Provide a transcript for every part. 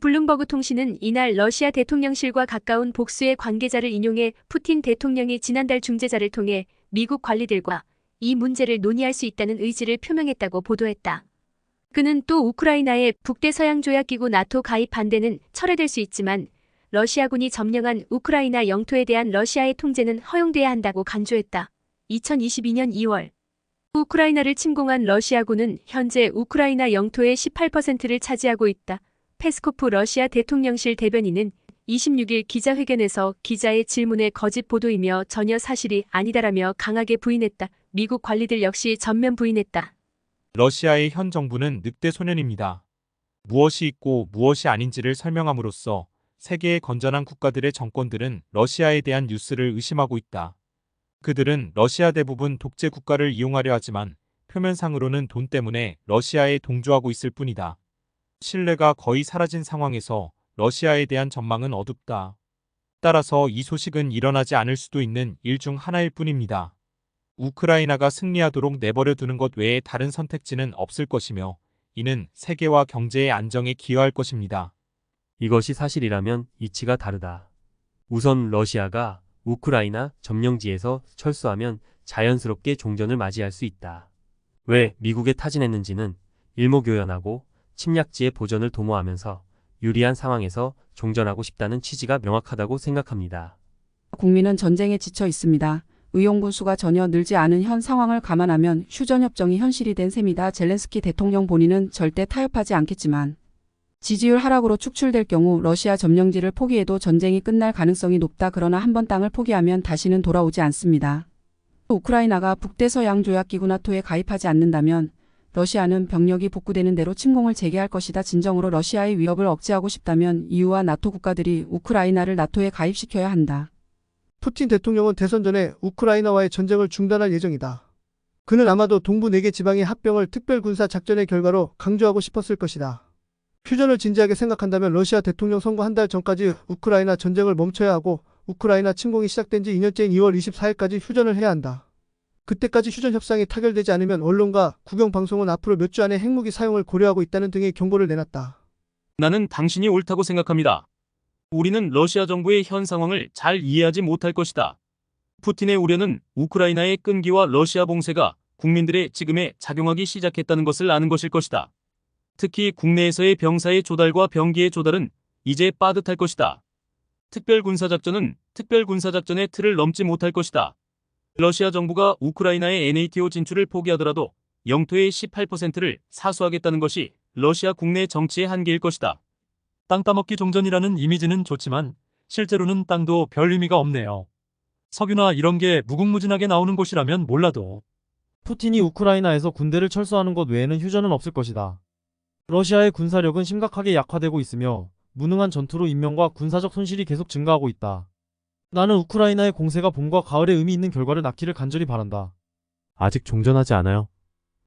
블룸버그 통신은 이날 러시아 대통령실과 가까운 복수의 관계자를 인용해 푸틴 대통령이 지난달 중재자를 통해 미국 관리들과 이 문제를 논의할 수 있다는 의지를 표명했다고 보도했다. 그는 또 우크라이나의 북대서양조약기구 나토 가입 반대는 철회될 수 있지만 러시아군이 점령한 우크라이나 영토에 대한 러시아의 통제는 허용돼야 한다고 강조했다. 2022년 2월 우크라이나를 침공한 러시아군은 현재 우크라이나 영토의 18%를 차지하고 있다. 페스코프 러시아 대통령실 대변인은 26일 기자회견에서 기자의 질문에 거짓 보도이며 전혀 사실이 아니다라며 강하게 부인했다. 미국 관리들 역시 전면 부인했다. 러시아의 현 정부는 늑대 소년입니다. 무엇이 있고 무엇이 아닌지를 설명함으로써 세계의 건전한 국가들의 정권들은 러시아에 대한 뉴스를 의심하고 있다. 그들은 러시아 대부분 독재 국가를 이용하려 하지만 표면상으로는 돈 때문에 러시아에 동조하고 있을 뿐이다. 신뢰가 거의 사라진 상황에서 러시아에 대한 전망은 어둡다. 따라서 이 소식은 일어나지 않을 수도 있는 일 중 하나일 뿐입니다. 우크라이나가 승리하도록 내버려 두는 것 외에 다른 선택지는 없을 것이며 이는 세계와 경제의 안정에 기여할 것입니다. 이것이 사실이라면 이치가 다르다. 우선 러시아가 우크라이나 점령지에서 철수하면 자연스럽게 종전을 맞이할 수 있다. 왜 미국에 타진했는지는 일목요연하고 침략지의 보전을 도모하면서 유리한 상황에서 종전하고 싶다는 취지가 명확하다고 생각합니다. 국민은 전쟁에 지쳐 있습니다. 의용군수가 전혀 늘지 않은 현 상황을 감안하면 휴전협정이 현실이 된 셈이다. 젤렌스키 대통령 본인은 절대 타협하지 않겠지만 지지율 하락으로 축출될 경우 러시아 점령지를 포기해도 전쟁이 끝날 가능성이 높다. 그러나 한번 땅을 포기하면 다시는 돌아오지 않습니다. 우크라이나가 북대서양조약기구 나토에 가입하지 않는다면 러시아는 병력이 복구되는 대로 침공을 재개할 것이다. 진정으로 러시아의 위협을 억제하고 싶다면 EU와 나토 국가들이 우크라이나를 나토에 가입시켜야 한다. 푸틴 대통령은 대선 전에 우크라이나와의 전쟁을 중단할 예정이다. 그는 아마도 동부 4개 지방의 합병을 특별군사작전의 결과로 강조하고 싶었을 것이다. 휴전을 진지하게 생각한다면 러시아 대통령 선거 한 달 전까지 우크라이나 전쟁을 멈춰야 하고 우크라이나 침공이 시작된 지 2년째인 2월 24일까지 휴전을 해야 한다. 그때까지 휴전 협상이 타결되지 않으면 언론과 국영방송은 앞으로 몇 주 안에 핵무기 사용을 고려하고 있다는 등의 경고를 내놨다. 나는 당신이 옳다고 생각합니다. 우리는 러시아 정부의 현 상황을 잘 이해하지 못할 것이다. 푸틴의 우려는 우크라이나의 끈기와 러시아 봉쇄가 국민들의 지금에 작용하기 시작했다는 것을 아는 것일 것이다. 특히 국내에서의 병사의 조달과 병기의 조달은 이제 빠듯할 것이다. 특별군사작전은 특별군사작전의 틀을 넘지 못할 것이다. 러시아 정부가 우크라이나의 NATO 진출을 포기하더라도 영토의 18%를 사수하겠다는 것이 러시아 국내 정치의 한계일 것이다. 땅 따먹기 종전이라는 이미지는 좋지만 실제로는 땅도 별 의미가 없네요. 석유나 이런 게 무궁무진하게 나오는 곳이라면 몰라도 푸틴이 우크라이나에서 군대를 철수하는 것 외에는 휴전은 없을 것이다. 러시아의 군사력은 심각하게 약화되고 있으며 무능한 전투로 인명과 군사적 손실이 계속 증가하고 있다. 나는 우크라이나의 공세가 봄과 가을에 의미 있는 결과를 낳기를 간절히 바란다. 아직 종전하지 않아요.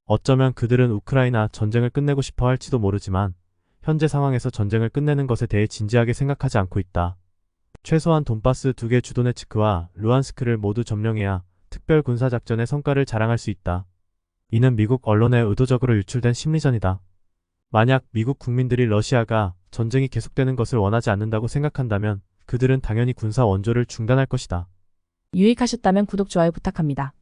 어쩌면 그들은 우크라이나 전쟁을 끝내고 싶어 할지도 모르지만 현재 상황에서 전쟁을 끝내는 것에 대해 진지하게 생각하지 않고 있다. 최소한 돈바스 2개 주도네츠크와 루안스크를 모두 점령해야 특별 군사작전의 성과를 자랑할 수 있다. 이는 미국 언론에 의도적으로 유출된 심리전이다. 만약 미국 국민들이 러시아가 전쟁이 계속되는 것을 원하지 않는다고 생각한다면 그들은 당연히 군사 원조를 중단할 것이다. 유익하셨다면 구독, 좋아요 부탁합니다.